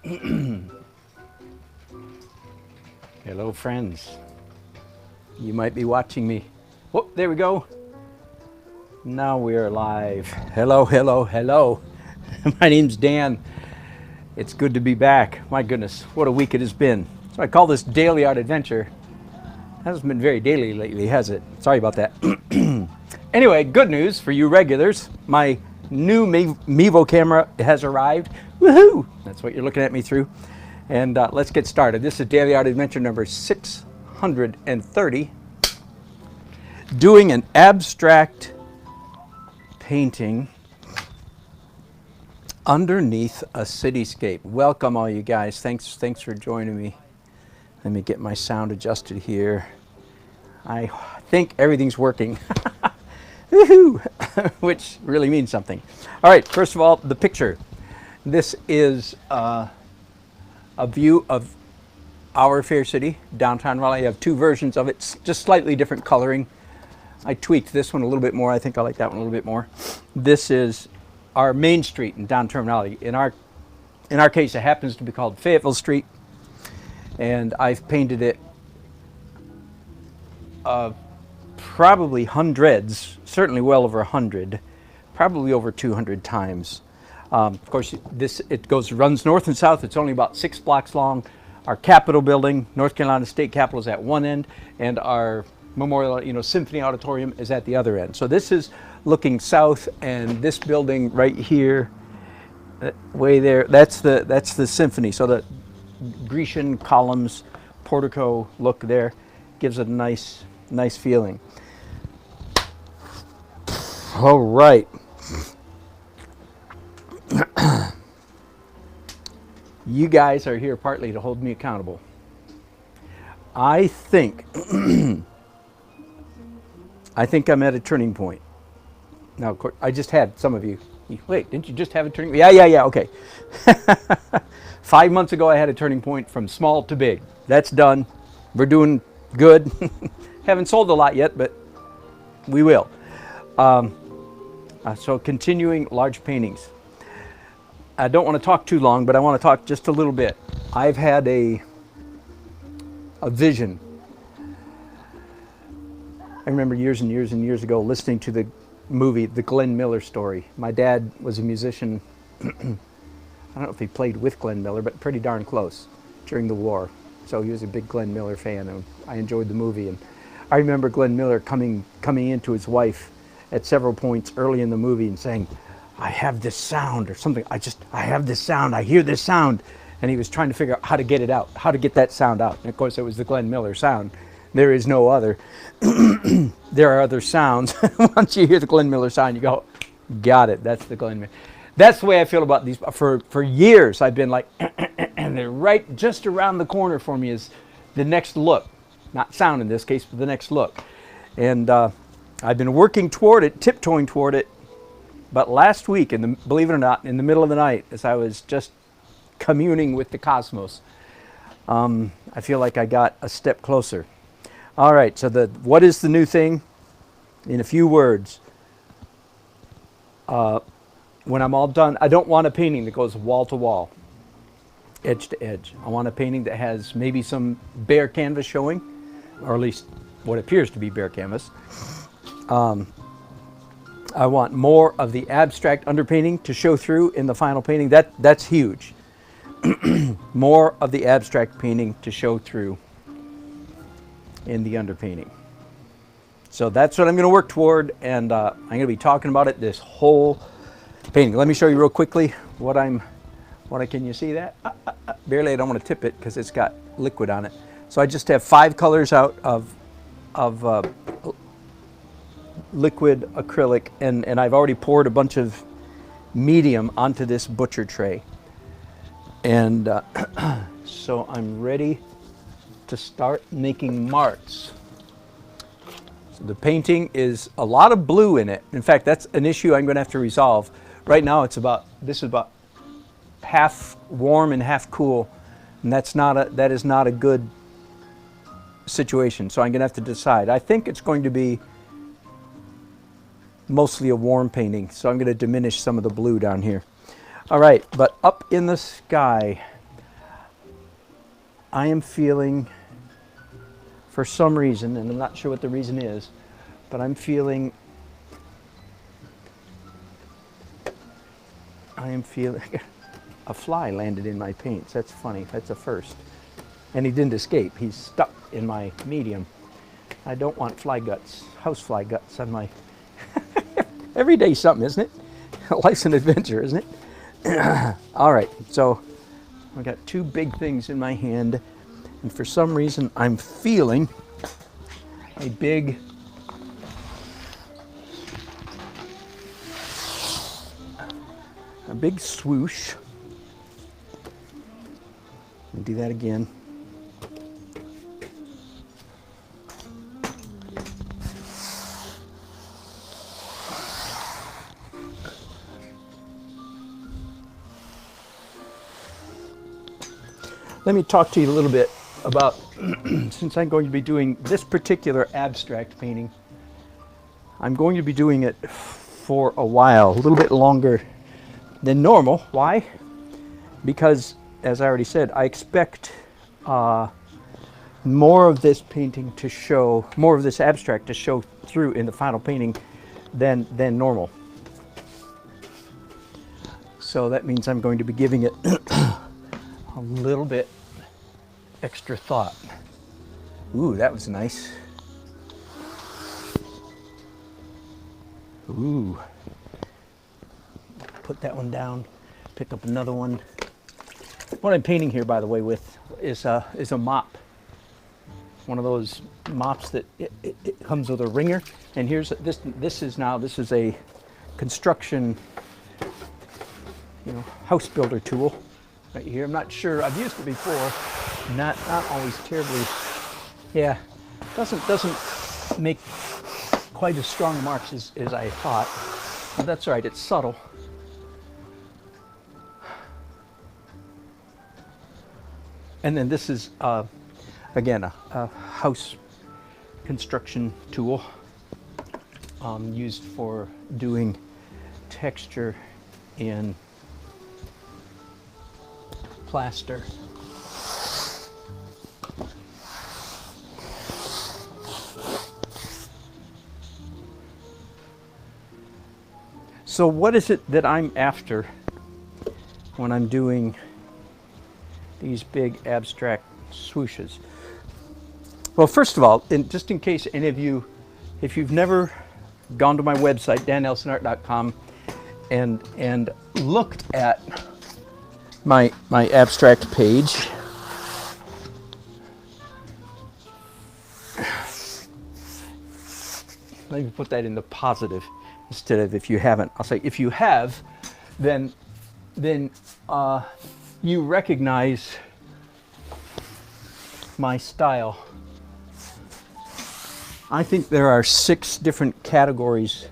Hello friends, you might be watching me. Oh, there we go. Now we're live. Hello, hello, hello. My name's Dan. It's good to be back. My goodness, what a week it has been. So I call this Daily Art Adventure. It hasn't been very daily lately, has it? Sorry about that. Anyway, good news for you regulars. My new Mevo camera has arrived. Woohoo! That's what you're looking at me through. And let's get started. This is Daily Art Adventure number 630. Doing an abstract painting underneath a cityscape. Welcome all you guys. Thanks for joining me. Let me get my sound adjusted here. I think everything's working. Woohoo! Which really means something. All right, first of all, the picture. This is a view of our fair city, downtown Raleigh. I have two versions of it, just slightly different coloring. I tweaked this one a little bit more. I think I like that one a little bit more. This is our main street in downtown Raleigh. In our case, it happens to be called Fayetteville Street, and I've painted it probably hundreds, certainly well over 100, probably over 200 times. Of course, it runs north and south. It's only about 6 blocks long. Our Capitol building, North Carolina State Capitol, is at one end, and our Memorial, Symphony Auditorium is at the other end. So this is looking south, and this building right here, way there, that's the Symphony. So the Grecian columns, portico look there gives a nice feeling. All right. You guys are here partly to hold me accountable. I think I'm at a turning point. Now, of course, I just had some of you. Wait, didn't you just have a turning? Yeah. Okay. 5 months ago, I had a turning point from small to big. That's done. We're doing good. Haven't sold a lot yet, but we will. So continuing large paintings. I don't want to talk too long, but I want to talk just a little bit. I've had a vision. I remember years and years and years ago listening to the movie, The Glenn Miller Story. My dad was a musician. I don't know if he played with Glenn Miller, but pretty darn close during the war. So he was a big Glenn Miller fan, and I enjoyed the movie. And I remember Glenn Miller coming into his wife at several points early in the movie and saying, I have this sound or something. I have this sound. I hear this sound. And he was trying to figure out how to get it out, how to get that sound out. And of course, it was the Glenn Miller sound. There is no other. There are other sounds. Once you hear the Glenn Miller sound, you go, got it. That's the Glenn Miller. That's the way I feel about these. For years, I've been like, and they're right just around the corner for me is the next look. Not sound in this case, but the next look. And I've been working toward it, tiptoeing toward it. But last week, believe it or not, in the middle of the night, as I was just communing with the cosmos, I feel like I got a step closer. All right, so what is the new thing? In a few words, when I'm all done, I don't want a painting that goes wall to wall, edge to edge. I want a painting that has maybe some bare canvas showing, or at least what appears to be bare canvas. I want more of the abstract underpainting to show through in the final painting. That's huge. More of the abstract painting to show through in the underpainting. So that's what I'm going to work toward, and I'm going to be talking about it this whole painting. Let me show you real quickly can you see that? Barely. I don't want to tip it because it's got liquid on it. So I just have 5 colors out of liquid acrylic, and I've already poured a bunch of medium onto this butcher tray. And so I'm ready to start making marks. So the painting is a lot of blue in it. In fact, that's an issue I'm going to have to resolve. Right now this is about half warm and half cool, and that is not a good situation. So I'm going to have to decide. I think it's going to be mostly a warm painting, so I'm going to diminish some of the blue down here. All right, but up in the sky, I am feeling, for some reason, and I'm not sure what the reason is, but I'm feeling, a fly landed in my paints. That's funny. That's a first. And he didn't escape. He's stuck in my medium. I don't want fly guts, house fly guts on my... Every day something, isn't it? Life's an adventure, isn't it? All right, so I got two big things in my hand, and for some reason I'm feeling a big swoosh. Let me do that again. Let me talk to you a little bit about, since I'm going to be doing this particular abstract painting, I'm going to be doing it for a while, a little bit longer than normal. Why? Because, as I already said, I expect more of this painting to show, more of this abstract to show through in the final painting than normal. So that means I'm going to be giving it a little bit extra thought. Ooh, that was nice. Ooh. Put that one down, pick up another one. What I'm painting here, by the way, with is a mop. One of those mops that it comes with a wringer. And here's this is a construction, house builder tool right here. I'm not sure, I've used it before, not always terribly, yeah, doesn't make quite as strong marks as I thought, but that's all right, it's subtle. And then this is again a house construction tool used for doing texture in plaster. So what is it that I'm after when I'm doing these big abstract swooshes? Well, first of all, just in case any of you, if you've never gone to my website, dannelsonart.com, and looked at my abstract page, let me put that in the positive instead of if you haven't. I'll say if you have, then you recognize my style. I think there are 6 different categories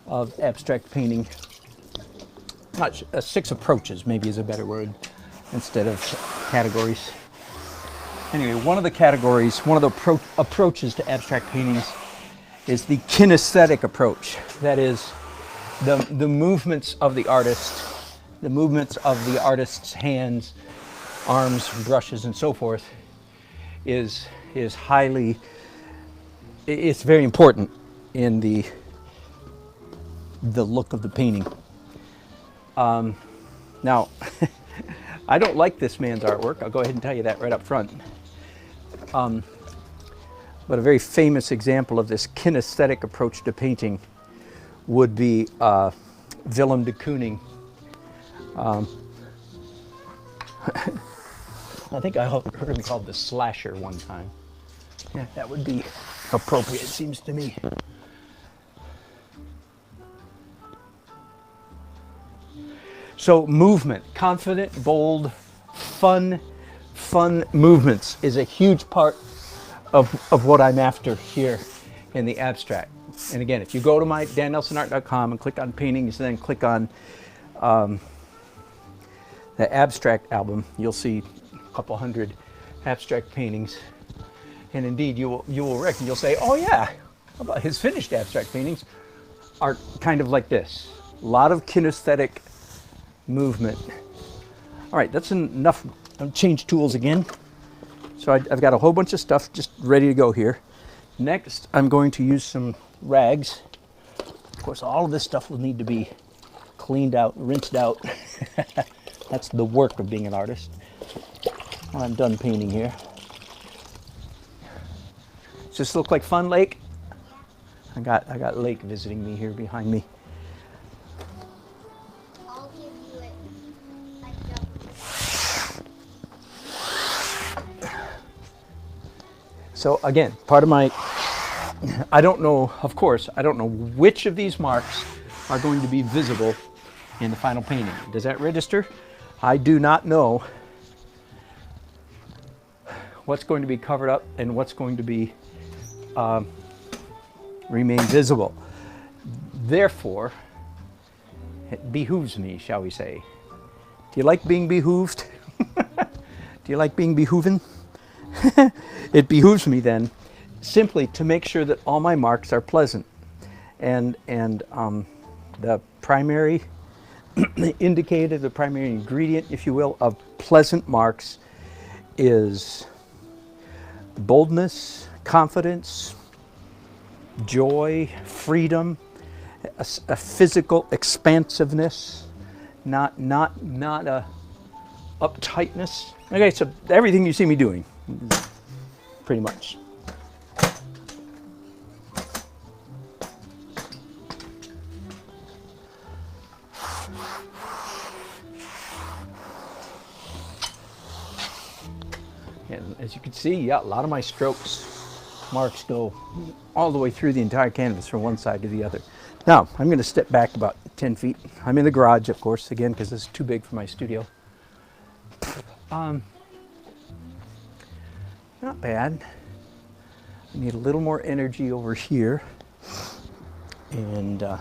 of abstract painting. Not 6 approaches, maybe is a better word, instead of categories. Anyway, one of the categories, one of the approaches to abstract paintings is the kinesthetic approach. That is, the movements of the artist, the movements of the artist's hands, arms, brushes, and so forth is highly, it's very important in the look of the painting. Now, I don't like this man's artwork. I'll go ahead and tell you that right up front. But a very famous example of this kinesthetic approach to painting would be Willem de Kooning. I think I heard him called the slasher one time. Yeah, that would be appropriate, it seems to me. So movement, confident, bold, fun movements is a huge part of what I'm after here in the abstract. And again, if you go to my dannelsonart.com and click on paintings, then click on the abstract album, you'll see a couple hundred abstract paintings. And indeed, you will reckon, you'll say, oh yeah, how about his finished abstract paintings are kind of like this. A lot of kinesthetic movement. All right, that's enough. I'll change tools again. So I've got a whole bunch of stuff just ready to go here. Next, I'm going to use some rags. Of course, all of this stuff will need to be cleaned out, rinsed out. That's the work of being an artist. When I'm done painting here. Does this look like fun, Lake? I got Lake visiting me here behind me. I'll give you it. So again, part of my, I don't know, of course, I don't know which of these marks are going to be visible in the final painting. Does that register? I do not know what's going to be covered up and what's going to be remain visible. Therefore, it behooves me, shall we say. Do you like being behooved? Do you like being behooven? It behooves me then simply to make sure that all my marks are pleasant. And the primary indicator, the primary ingredient, if you will, of pleasant marks is boldness, confidence, joy, freedom, a physical expansiveness, not a uptightness. Okay, so everything you see me doing, pretty much. And as you can see, yeah, a lot of my strokes marks go all the way through the entire canvas from one side to the other. Now, I'm going to step back about 10 feet. I'm in the garage, of course, again, because this is too big for my studio. Not bad. I need a little more energy over here. And I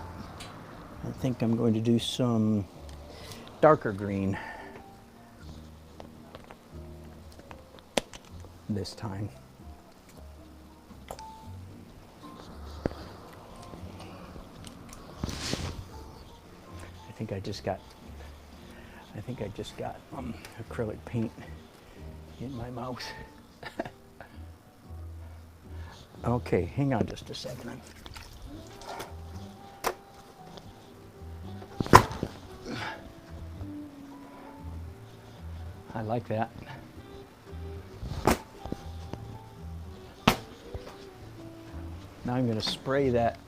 think I'm going to do some darker green this time. I think I just got acrylic paint in my mouth. Okay, hang on just a second. I like that. Now I'm going to spray that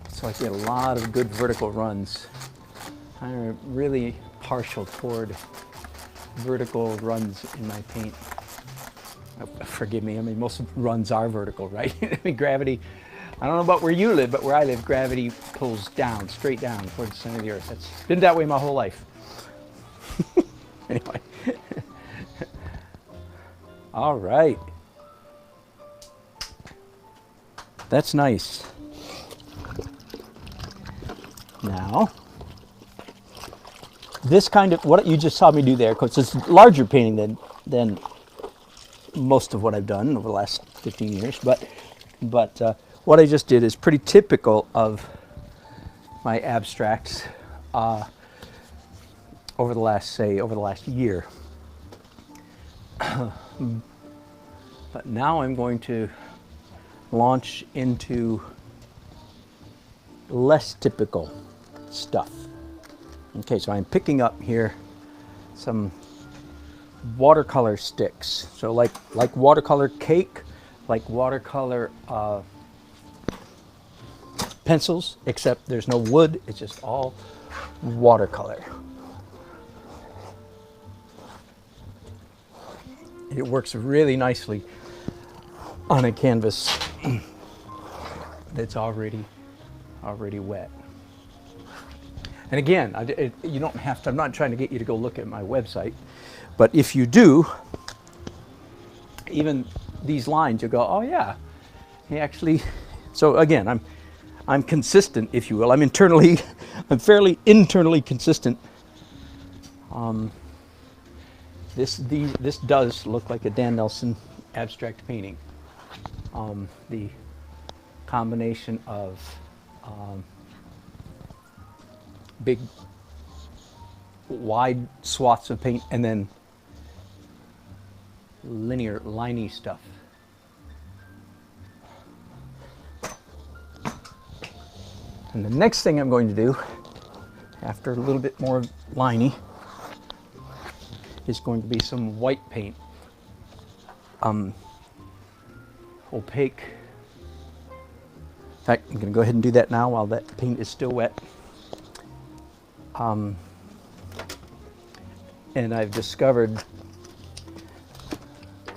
so I get a lot of good vertical runs. I'm really partial toward vertical runs in my paint. Forgive me, I mean, most runs are vertical, right? I mean, gravity, I don't know about where you live, but where I live, gravity pulls down, straight down towards the center of the earth. It's been that way my whole life. Anyway. All right. That's nice. Now, this kind of, what you just saw me do there, because it's a larger painting than most of what I've done over the last 15 years, but what I just did is pretty typical of my abstracts over the last year. But now I'm going to launch into less typical stuff. Okay, so I'm picking up here some watercolor sticks. So like watercolor cake, like watercolor pencils, except there's no wood, it's just all watercolor. It works really nicely on a canvas that's already wet. And again, you don't have to, I'm not trying to get you to go look at my website, but if you do, even these lines, you'll go, oh yeah, he actually, so again, I'm consistent, if you will. I'm fairly internally consistent. This does look like a Dan Nelson abstract painting. The combination of big wide swaths of paint and then linear, liney stuff. And the next thing I'm going to do, after a little bit more liney, is going to be some white paint. Opaque. In fact, I'm going to go ahead and do that now while that paint is still wet. And I've discovered,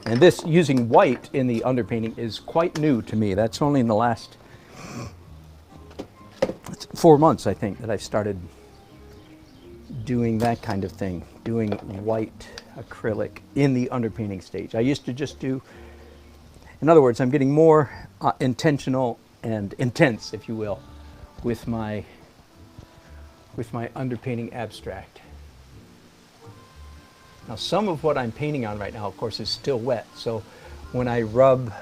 and this using white in the underpainting is quite new to me. That's only in the last 4 months, I think, that I've started doing that kind of thing, doing white acrylic in the underpainting stage. I used to just do, in other words, I'm getting more intentional and intense, if you will, with my underpainting abstract. Now, some of what I'm painting on right now, of course, is still wet. So when I rub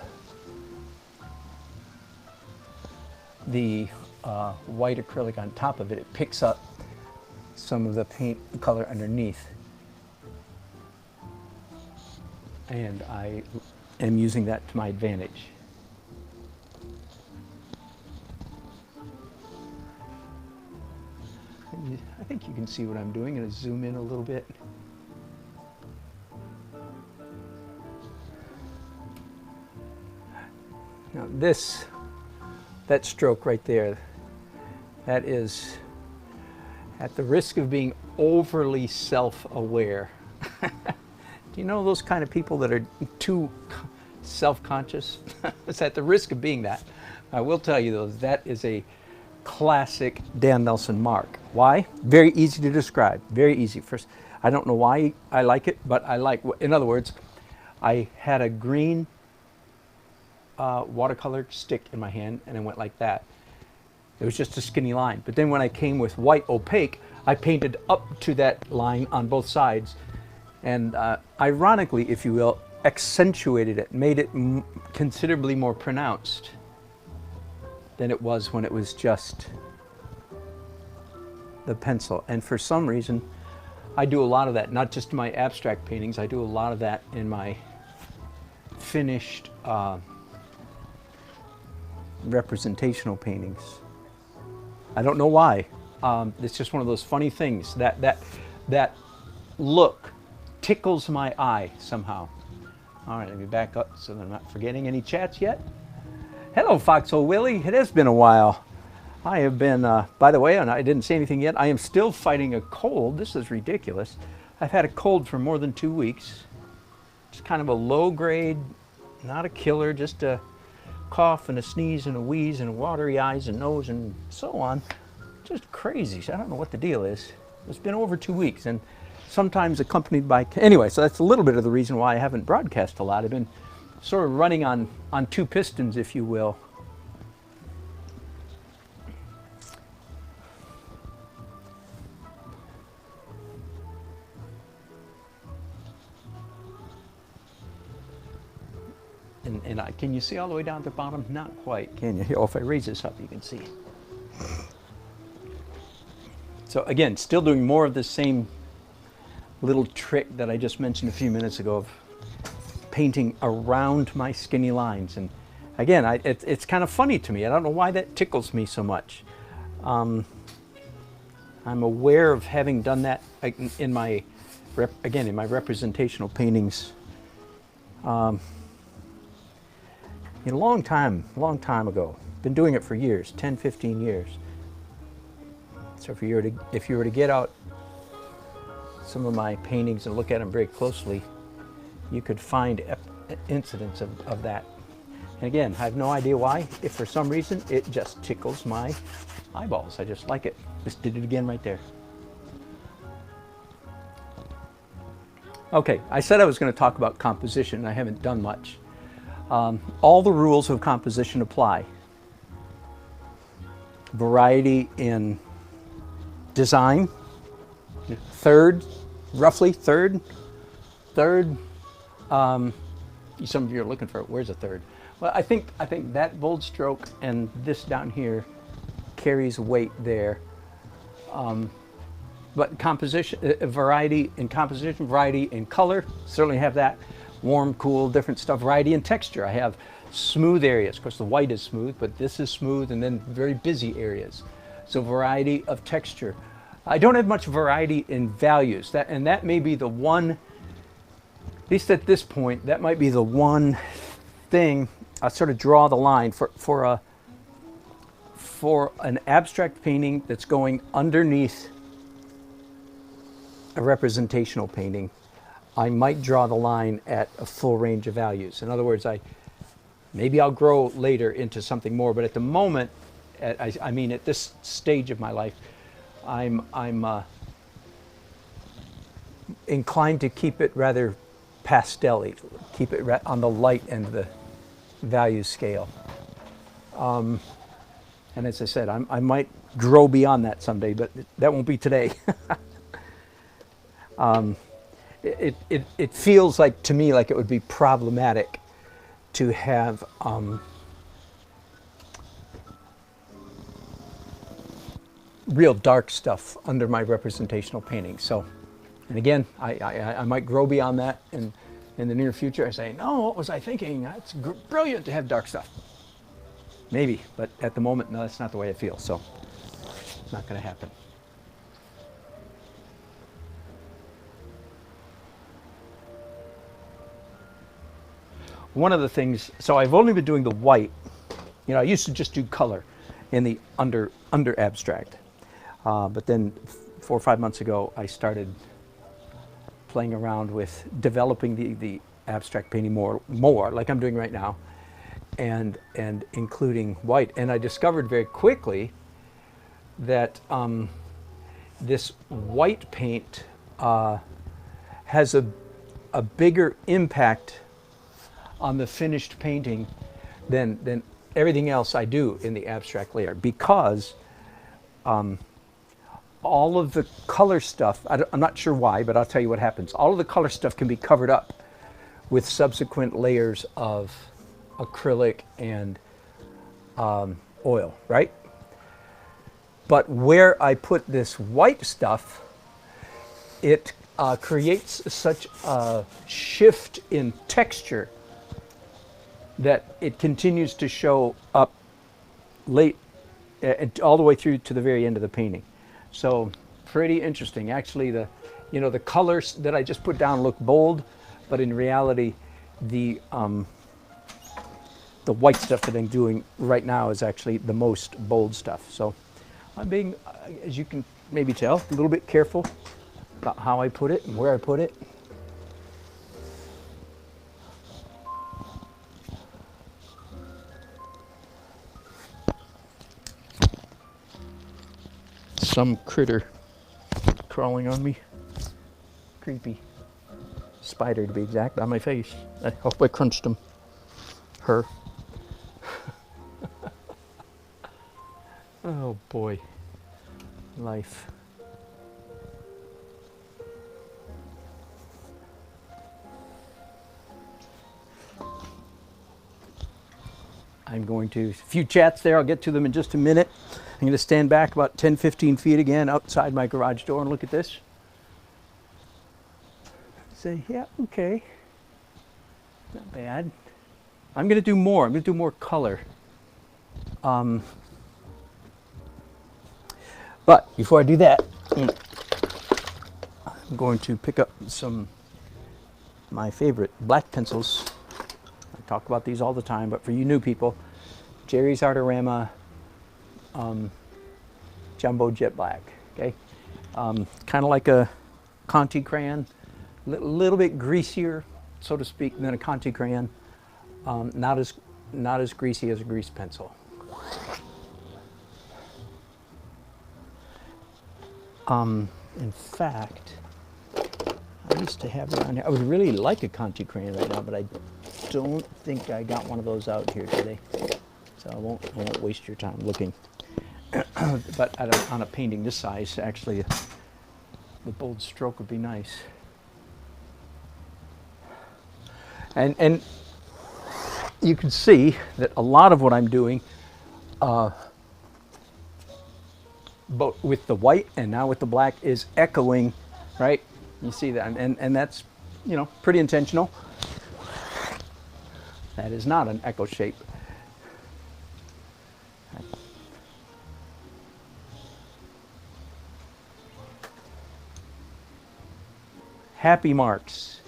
the white acrylic on top of it, it picks up some of the paint color underneath. And I am using that to my advantage. I think you can see what I'm doing. I'm going to zoom in a little bit. Now that stroke right there, that is at the risk of being overly self-aware. Do you know those kind of people that are too self-conscious? It's at the risk of being that. I will tell you though, that is a classic Dan Nelson mark. Why? Very easy to describe, very easy. First, I don't know why I like it, but I like, in other words, I had a green watercolor stick in my hand and I went like that. It was just a skinny line. But then when I came with white opaque, I painted up to that line on both sides and ironically, if you will, accentuated it, made it considerably more pronounced than it was when it was just the pencil. And for some reason, I do a lot of that, not just in my abstract paintings, I do a lot of that in my finished representational paintings. I don't know why. It's just one of those funny things. That look tickles my eye somehow. All right, let me back up so that I'm not forgetting any chats yet. Hello, Foxhole Willie. It has been a while. I have been, by the way, and I didn't say anything yet, I am still fighting a cold. This is ridiculous. I've had a cold for more than 2 weeks. It's kind of a low grade, not a killer, just a cough and a sneeze and a wheeze and watery eyes and nose and so on. Just crazy. I don't know what the deal is. It's been over 2 weeks and sometimes accompanied by, anyway, so that's a little bit of the reason why I haven't broadcast a lot. I've been sort of running on two pistons, if you will. And can you see all the way down at the bottom? Not quite, can you? Oh, if I raise this up, you can see. So again, still doing more of the same little trick that I just mentioned a few minutes ago of painting around my skinny lines. And again, it's kind of funny to me. I don't know why that tickles me so much. I'm aware of having done that in my, in my representational paintings. A long time ago. Been doing it for years, 10, 15 years. So if you were to get out some of my paintings and look at them very closely, you could find incidents of that. And again, I have no idea why. If for some reason it just tickles my eyeballs. I just like it. Just did it again right there. Okay, I said I was going to talk about composition. I haven't done much. All the rules of composition apply. Variety in design, roughly third. Some of you are looking for it. Where's a third? Well, I think that bold stroke and this down here carries weight there. But composition, variety in composition, variety in color, certainly have that. warm, cool, different stuff, variety in texture. I have smooth areas. Of course, the white is smooth, but this is smooth, and then very busy areas. So variety of texture. I don't have much variety in values. That may be the one, at least at this point, that might be the one thing I sort of draw the line for an abstract painting that's going underneath a representational painting. I might draw the line at a full range of values. In other words, maybe I'll grow later into something more, but at the moment, I mean at this stage of my life, I'm inclined to keep it rather pastel-y, keep it on the light end of the value scale. And as I said, I might grow beyond that someday, but that won't be today. It feels like, to me, like it would be problematic to have real dark stuff under my representational painting. So, and again, I might grow beyond that in the near future. I say, no, what was I thinking? It's brilliant to have dark stuff. Maybe, but at the moment, no, that's not the way I feel. So, it's not going to happen. One of the things, so I've only been doing the white. You know, I used to just do color in the under abstract. But then 4 or 5 months ago, I started playing around with developing the abstract painting more like I'm doing right now, and including white. And I discovered very quickly that this white paint has a bigger impact on the finished painting than everything else I do in the abstract layer, because all of the color stuff, I'm not sure why, but I'll tell you what happens. All of the color stuff can be covered up with subsequent layers of acrylic and oil, right? But where I put this white stuff, it creates such a shift in texture that it continues to show up late, all the way through to the very end of the painting. So pretty interesting. Actually, the colors that I just put down look bold, but in reality, the white stuff that I'm doing right now is actually the most bold stuff. So I'm being, as you can maybe tell, a little bit careful about how I put it and where I put it. Some critter crawling on me. Creepy. Spider, to be exact, on my face. I hope I crunched him. Her. Oh boy. Life. I'm going to, a few chats there, I'll get to them in just a minute. I'm going to stand back about 10-15 feet again outside my garage door and look at this. Say, yeah, okay. Not bad. I'm going to do more. I'm going to do more color. But before I do that, I'm going to pick up my favorite black pencils. I talk about these all the time, but for you new people, Jerry's Artorama Jumbo Jet Black. Okay, kind of like a Conti crayon, little bit greasier, so to speak, than a Conti crayon. Not as greasy as a grease pencil. In fact, I used to have around here. I would really like a Conti crayon right now, but I don't think I got one of those out here today. So I won't waste your time looking. But on a painting this size, actually, the bold stroke would be nice. And you can see that a lot of what I'm doing, both with the white and now with the black, is echoing, right? You see that, and that's, pretty intentional. That is not an echo shape. Happy marks.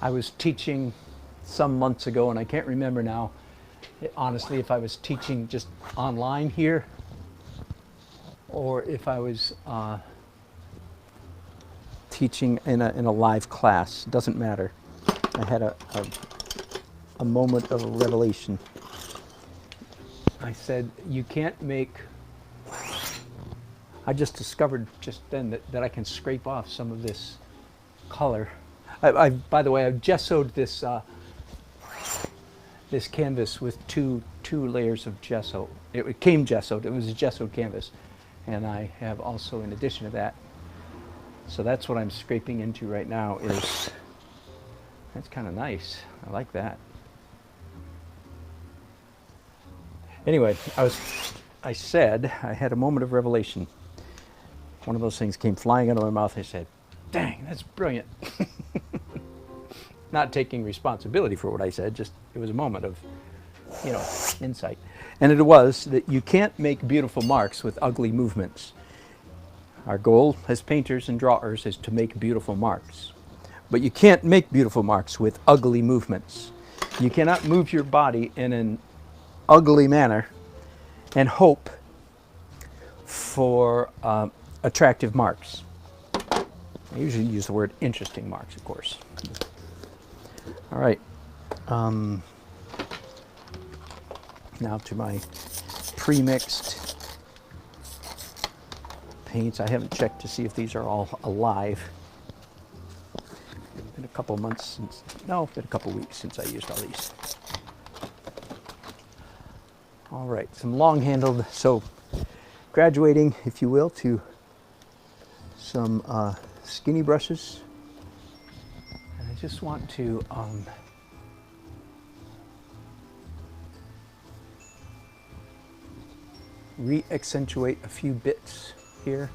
I was teaching some months ago, and I can't remember now, honestly, if I was teaching just online here or if I was teaching in a live class. It doesn't matter. I had a moment of revelation. I said, you can't make, I just discovered just then that I can scrape off some of this color. By the way, I've gessoed this this canvas with two layers of gesso. It came gessoed. It was a gessoed canvas, and I have also, in addition to that, so that's what I'm scraping into right now. Is that's kind of nice. I like that. Anyway, I said I had a moment of revelation. One of those things came flying out of my mouth. I said, "Dang, that's brilliant." Not taking responsibility for what I said, just it was a moment of, insight. And it was that you can't make beautiful marks with ugly movements. Our goal as painters and drawers is to make beautiful marks. But you can't make beautiful marks with ugly movements. You cannot move your body in an ugly manner and hope for attractive marks. I usually use the word interesting marks, of course. All right, now to my pre-mixed paints. I haven't checked to see if these are all alive. It's been a couple months since, no, it's been a couple weeks since I used all these. All right, some long-handled, so graduating, if you will, to some skinny brushes. I just want to re-accentuate a few bits here.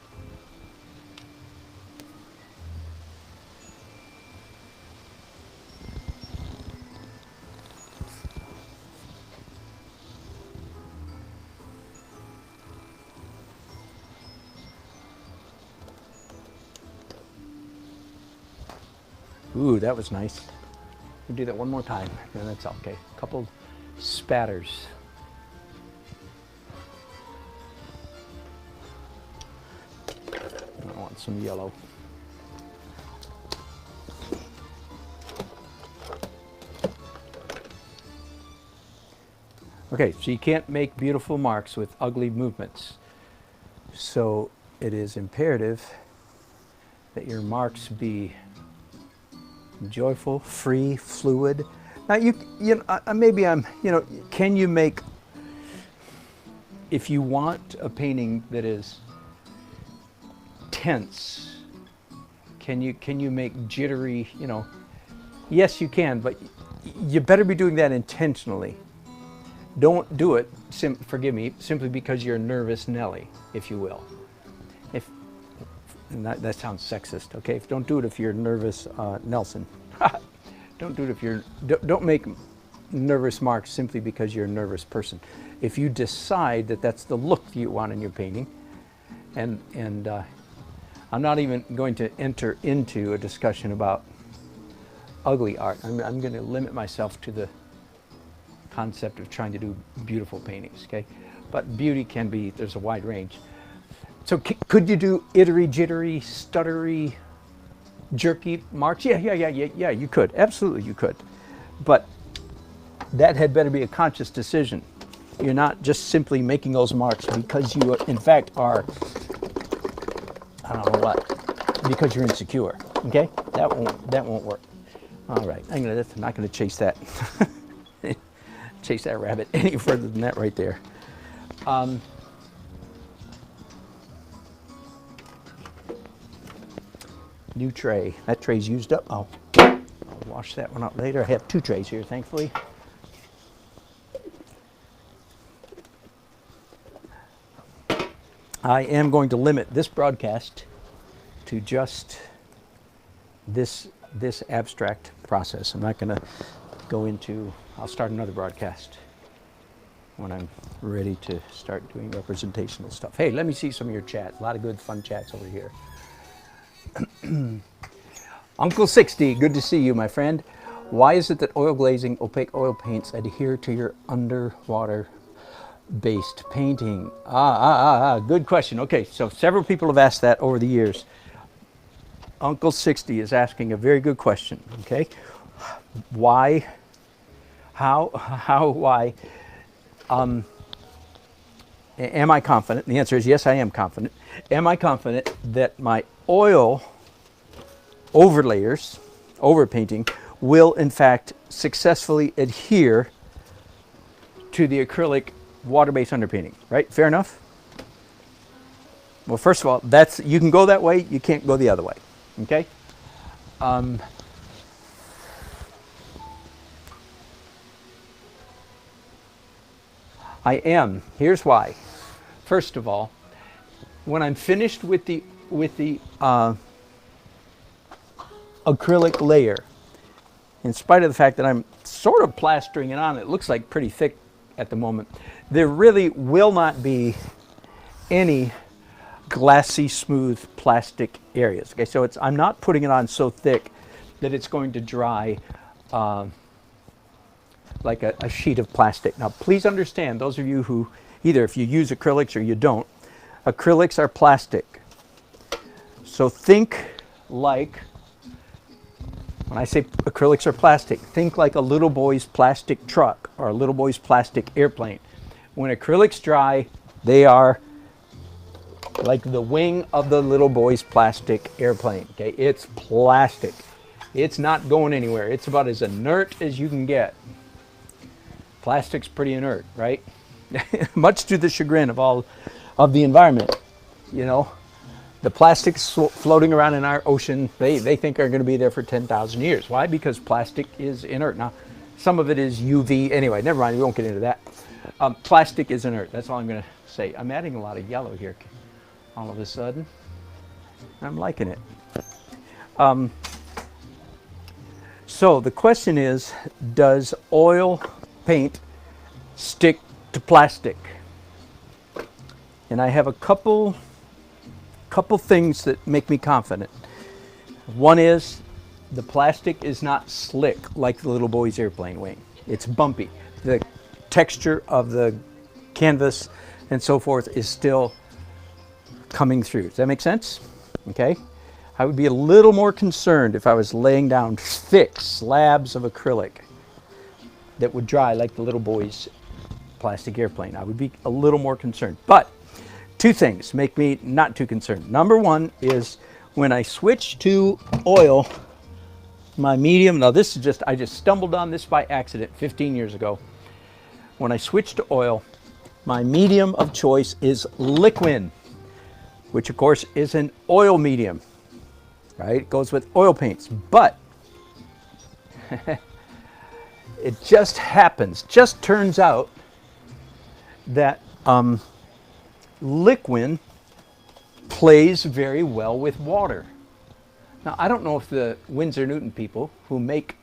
Ooh, that was nice. We'll do that one more time, and that's okay. A couple spatters. I want some yellow. Okay, so you can't make beautiful marks with ugly movements. So it is imperative that your marks be joyful, free, fluid. Now maybe I'm, can you make, if you want a painting that is tense, can you make jittery, yes you can, but you better be doing that intentionally. Don't do it, forgive me, simply because you're a nervous Nelly, if you will. And that sounds sexist, okay? Don't do it if you're nervous Nelson. Don't do it if you're, don't make nervous marks simply because you're a nervous person. If you decide that that's the look you want in your painting, and I'm not even going to enter into a discussion about ugly art. I'm going to limit myself to the concept of trying to do beautiful paintings, okay? But beauty can be, there's a wide range. So could you do ittery, jittery, stuttery, jerky marks? Yeah, you could. Absolutely, you could. But that had better be a conscious decision. You're not just simply making those marks because you, in fact, are, I don't know what, because you're insecure, okay? That won't work. All right, I'm not going to chase that, chase that rabbit any further than that right there. New tray. That tray's used up. I'll wash that one out later. I have two trays here, thankfully. I am going to limit this broadcast to just this abstract process. I'm not going to go into, I'll start another broadcast when I'm ready to start doing representational stuff. Hey, let me see some of your chat. A lot of good fun chats over here. Uncle 60, good to see you, my friend. Why is it that oil glazing, opaque oil paints adhere to your underwater based painting? Good question. Okay, so several people have asked that over the years. Uncle 60 is asking a very good question, okay? Why, why? Am I confident? The answer is yes, I am confident. Am I confident that my oil overlayers, overpainting, will in fact successfully adhere to the acrylic water-based underpainting, right? Fair enough? Well, first of all, you can go that way, you can't go the other way, okay? I am. Here's why. First of all, when I'm finished with the acrylic layer, in spite of the fact that I'm sort of plastering it on, it looks like pretty thick at the moment, there really will not be any glassy, smooth plastic areas. Okay, so I'm not putting it on so thick that it's going to dry like a sheet of plastic. Now, please understand, those of you who, either if you use acrylics or you don't, acrylics are plastic. So think like, when I say acrylics are plastic, think like a little boy's plastic truck or a little boy's plastic airplane. When acrylics dry, they are like the wing of the little boy's plastic airplane. Okay, it's plastic. It's not going anywhere. It's about as inert as you can get. Plastic's pretty inert, right? Much to the chagrin of all of the environment. You know, the plastics floating around in our ocean, they think are going to be there for 10,000 years. Why? Because plastic is inert. Now, some of it is UV. Anyway, never mind. We won't get into that. Plastic is inert. That's all I'm going to say. I'm adding a lot of yellow here all of a sudden. I'm liking it. So the question is, does oil paint stick to plastic? And I have a couple things that make me confident. One is the plastic is not slick like the little boy's airplane wing. It's bumpy. The texture of the canvas and so forth is still coming through. Does that make sense? Okay. I would be a little more concerned if I was laying down thick slabs of acrylic that would dry like the little boy's plastic airplane. I would be a little more concerned. But two things make me not too concerned. Number one is when I switch to oil, my medium, now this is just, I just stumbled on this by accident 15 years ago. When I switch to oil, my medium of choice is liquid, which of course is an oil medium, right? It goes with oil paints, but it just happens, just turns out that liquid plays very well with water. Now, I don't know if the Winsor Newton people who make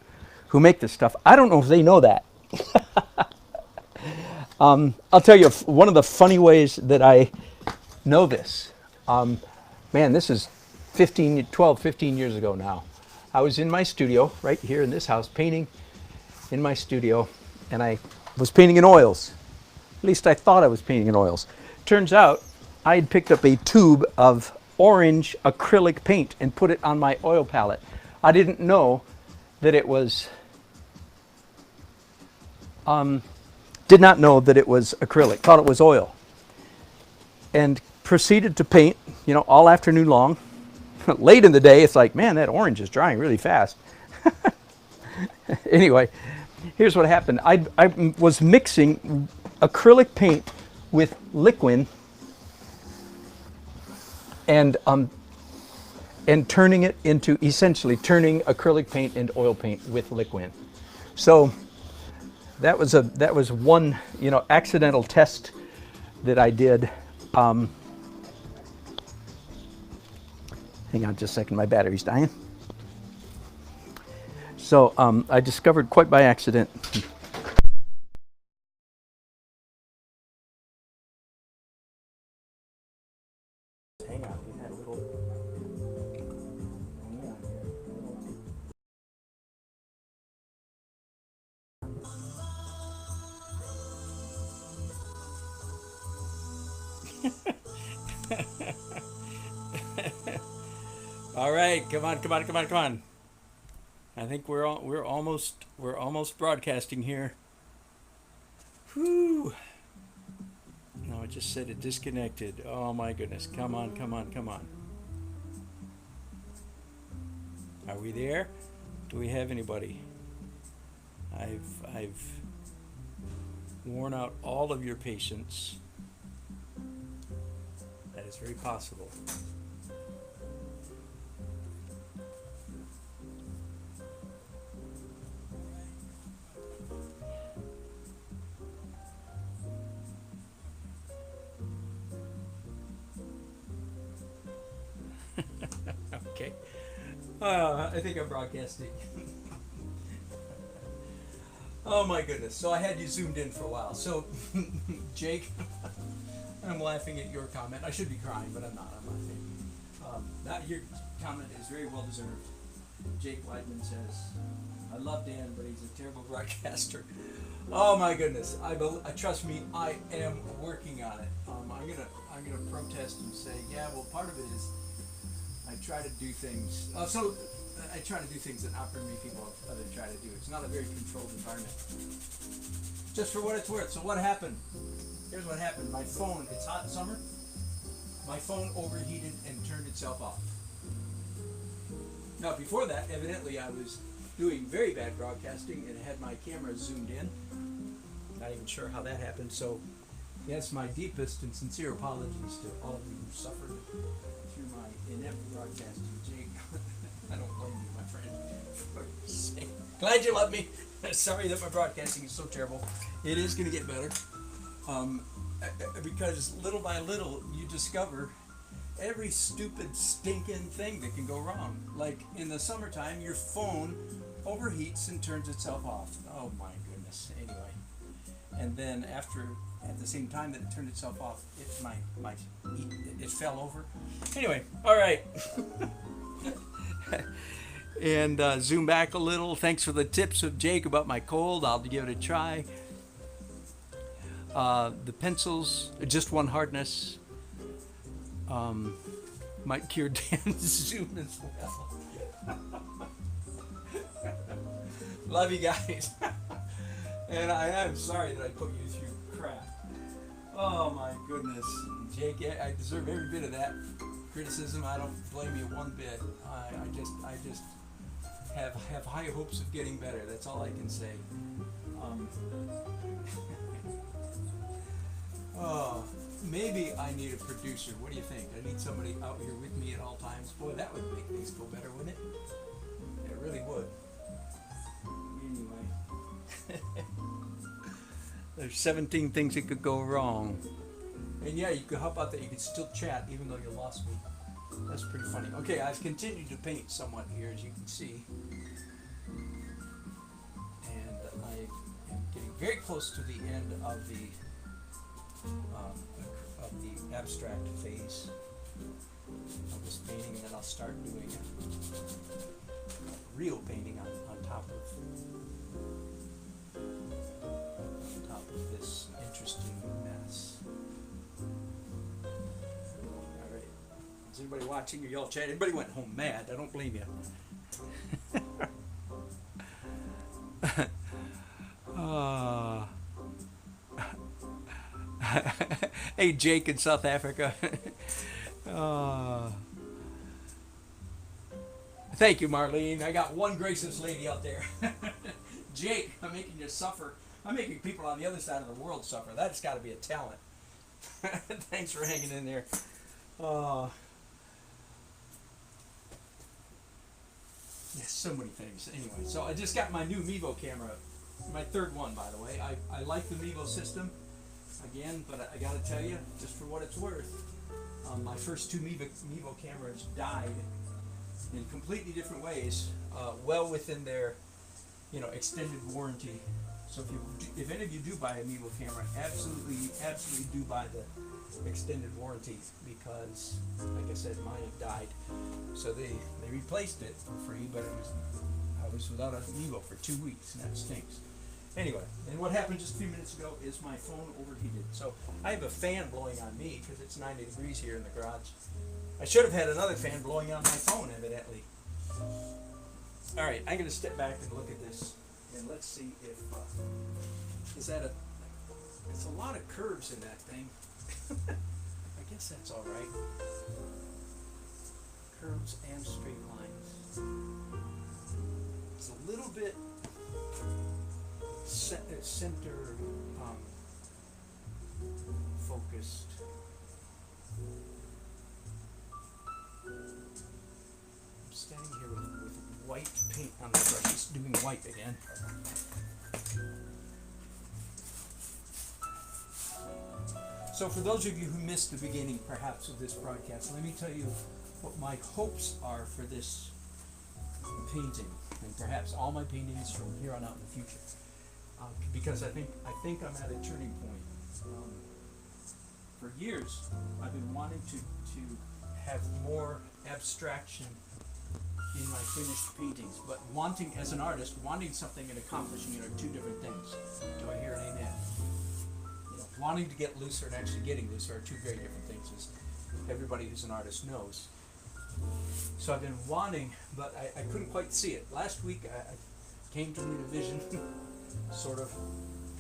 this stuff, I don't know if they know that. I'll tell you one of the funny ways that I know this. Man, this is 12, 15 years ago now. I was in my studio right here in this house painting in my studio, and I was painting in oils. At least I thought I was painting in oils. Turns out I had picked up a tube of orange acrylic paint and put it on my oil palette. I didn't know that it was, did not know that it was acrylic, thought it was oil. And proceeded to paint, you know, all afternoon long. Late in the day, it's like, man, that orange is drying really fast. Anyway, here's what happened. I was mixing acrylic paint with liquid and turning it into, essentially turning acrylic paint into oil paint with liquid. So that was one, you know, accidental test that I did. Hang on just a second, my battery's dying. So I discovered quite by accident. Hang on, we had a little. All right, come on, come on, come on, come on. I think we're almost broadcasting here. Whew. No, it just said it disconnected. Oh my goodness! Come on, come on, come on. Are we there? Do we have anybody? I've worn out all of your patience. That is very possible. Okay. I think I'm broadcasting. Oh my goodness. So I had you zoomed in for a while. So, Jake, I'm laughing at your comment. I should be crying, but I'm not. I'm laughing. Your comment is very well deserved. Jake Weidman says, I love Dan, but he's a terrible broadcaster. Oh my goodness. Trust me, I am working on it. I'm gonna protest and say, yeah, well, part of it is I try to do things. I try to do things that not very many people have other try to do. It's not a very controlled environment. Just for what it's worth. So what happened? Here's what happened. My phone, it's hot summer. My phone overheated and turned itself off. Now before that, evidently I was doing very bad broadcasting and had my camera zoomed in. Not even sure how that happened. So yes, my deepest and sincere apologies to all of you who suffered through my inept broadcasting. Jake, I don't blame you, my friend. Glad you love me. Sorry that my broadcasting is so terrible. It is going to get better. Because little by little you discover every stupid stinking thing that can go wrong. Like in the summertime, your phone overheats and turns itself off. Oh my goodness. Anyway. And then at the same time that it turned itself off, it fell over. Anyway, all right. And zoom back a little. Thanks for the tips of Jake about my cold. I'll give it a try. The pencils, just one hardness. Might cure Dan's zoom as well. Love you guys. And I am sorry that I put you through crap. Oh my goodness. Jake, I deserve every bit of that criticism. I don't blame you one bit. I just have high hopes of getting better. That's all I can say. Maybe I need a producer. What do you think? I need somebody out here with me at all times. Boy, that would make things go better, wouldn't it? It really would. Anyway. There's 17 things that could go wrong. And yeah, how about that? You could still chat even though you lost me. That's pretty funny. Okay, I've continued to paint somewhat here, as you can see. And I am getting very close to the end of the abstract phase of this painting, and then I'll start doing a real painting on top of this interesting mess. All right. Is anybody watching? Are y'all chatting? Everybody went home mad. I don't blame you. Hey, Jake in South Africa. Thank you, Marlene. I got one gracious lady out there. Jake, I'm making you suffer. I'm making people on the other side of the world suffer. That's got to be a talent. Thanks for hanging in there. Yes, so many things. Anyway, so I just got my new Mevo camera. My third one, by the way. I like the Mevo system. Again, but I got to tell you, just for what it's worth, My first two Mevo cameras died in completely different ways, well within their, extended warranty. So if any of you do buy a Mevo camera, absolutely do buy the extended warranty, because, like I said, mine had died. So they replaced it for free, but I was without a Mevo for 2 weeks, and that stinks. Anyway, and what happened just a few minutes ago is my phone overheated. So I have a fan blowing on me because it's 90 degrees here in the garage. I should have had another fan blowing on my phone, evidently. All right, I'm going to step back and look at this, and let's see if it's a lot of curves in that thing. I guess that's all right. Curves and straight lines. It's a little bit center focused. I'm standing here with white paint on the brush, just doing white again. So for those of you who missed the beginning, perhaps, of this broadcast, let me tell you what my hopes are for this painting, and perhaps all my paintings from here on out in the future. Because I think I'm at a turning point. For years, I've been wanting to have more abstraction in my finished paintings, but wanting, as an artist, wanting something and accomplishing it are two different things. Do I hear an amen? Wanting to get looser and actually getting looser are two very different things, as everybody who's an artist knows. So I've been wanting, but I couldn't quite see it. Last week I came to meet a vision, sort of.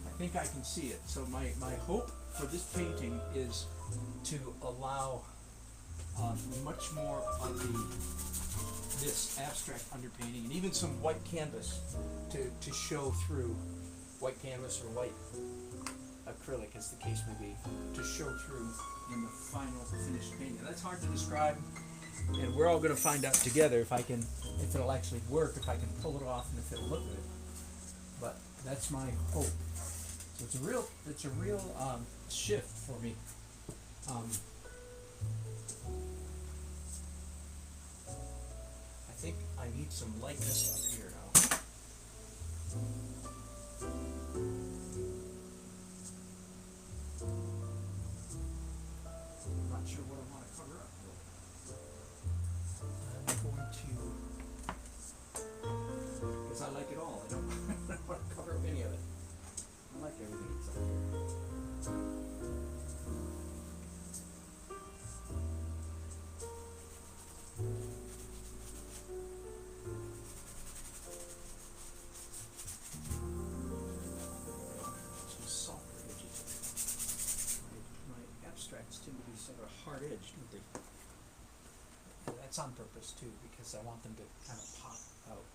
I think I can see it. So my hope for this painting is to allow much more of this abstract underpainting, and even some white canvas to show through, white canvas or white acrylic, as the case may be, to show through in the final finished painting. That's hard to describe, and we're all going to find out together if it'll actually work, if I can pull it off, and if it'll look good. But that's my hope. So it's a real shift for me. I think I need some lightness up here now. I'm not sure what I want to cover up, though. I'm going to, because I like it all. I don't want to cover up any of it. I like everything that's up here. Some softer edges. My abstracts tend to be sort of hard-edged, don't they? And that's on purpose too, because I want them to kind of pop out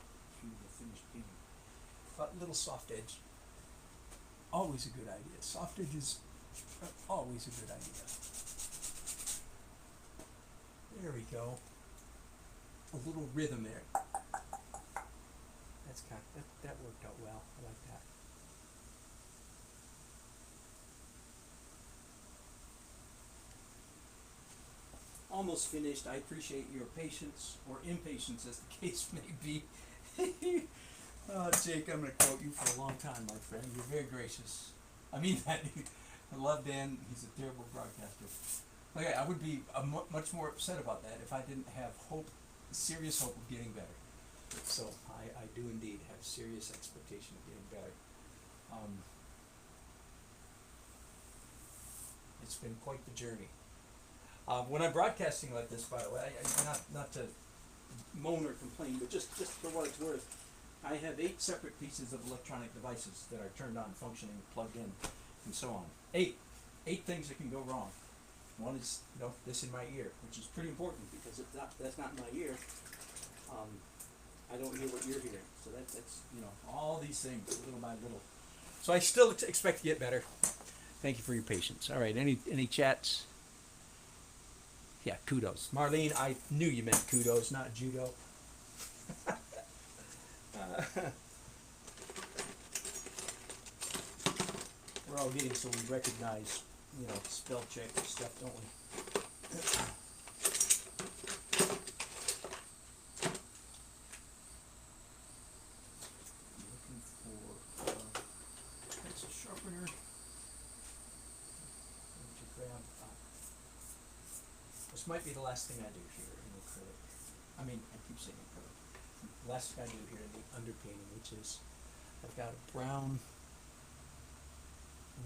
through the finished painting. But little soft edge. Always a good idea. Soft edges are always a good idea. There we go. A little rhythm there. That's that worked out well. I like that. Almost finished. I appreciate your patience or impatience, as the case may be. Jake, I'm going to quote you for a long time, my friend. You're very gracious. I mean that. I love Dan. He's a terrible broadcaster. Okay, I would be much more upset about that if I didn't have serious hope of getting better. So I do indeed have serious expectation of getting better. It's been quite the journey. When I'm broadcasting like this, by the way, not to moan or complain, but just for what it's worth, I have 8 separate pieces of electronic devices that are turned on, functioning, plugged in, and so on. 8 things that can go wrong. One is, this in my ear, which is pretty important, because if that's not in my ear, I don't hear what you're hearing. So that's all these things, little by little. So I still expect to get better. Thank you for your patience. All right, any chats? Yeah, kudos. Marlene, I knew you meant kudos, not judo. We're all getting so we recognize, spell check stuff, don't we? Looking for pencil sharpener. To grab. This might be the last thing I do here in acrylic. I mean, I keep saying acrylic. The last thing I do here in the underpainting, which is I've got a brown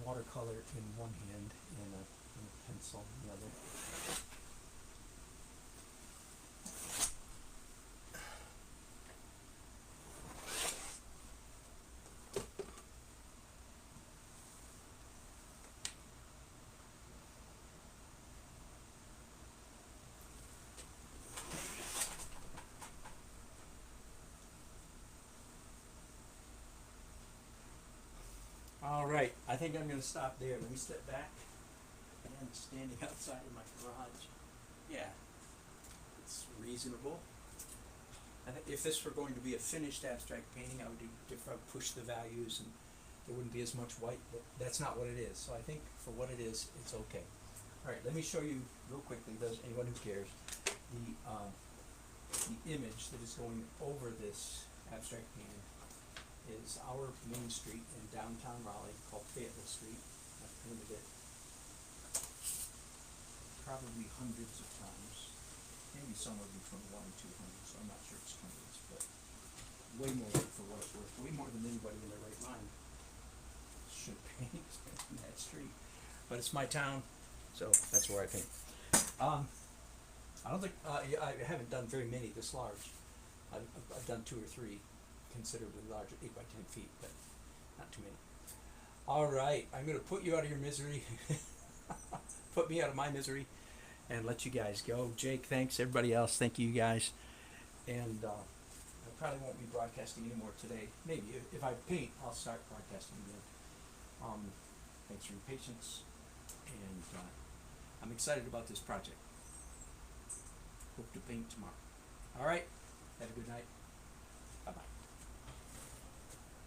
watercolor in one hand and a pencil in the other. All right, I think I'm going to stop there. Let me step back. And standing outside of my garage. Yeah, it's reasonable. I think if this were going to be a finished abstract painting, I would push the values and there wouldn't be as much white, but that's not what it is. So I think for what it is, it's okay. All right, let me show you real quickly, those anyone who cares, the image that is going over this abstract painting is our main street in downtown Raleigh called Fayetteville Street. I've painted it probably hundreds of times, maybe somewhere between 1 and 200, so I'm not sure it's hundreds, but way more for what it's worth, way more than anybody in their right mind should paint in that street. But it's my town, so that's where I paint. I don't think, I haven't done very many this large. I've done 2 or 3 considerably larger, 8 by 10 feet, but not too many. All right, I'm going to put you out of your misery. Put me out of my misery and let you guys go. Jake, thanks. Everybody else, thank you guys. And I probably won't be broadcasting anymore today. Maybe if I paint, I'll start broadcasting again. Thanks for your patience, and I'm excited about this project. Hope to paint tomorrow. All right, have a good night.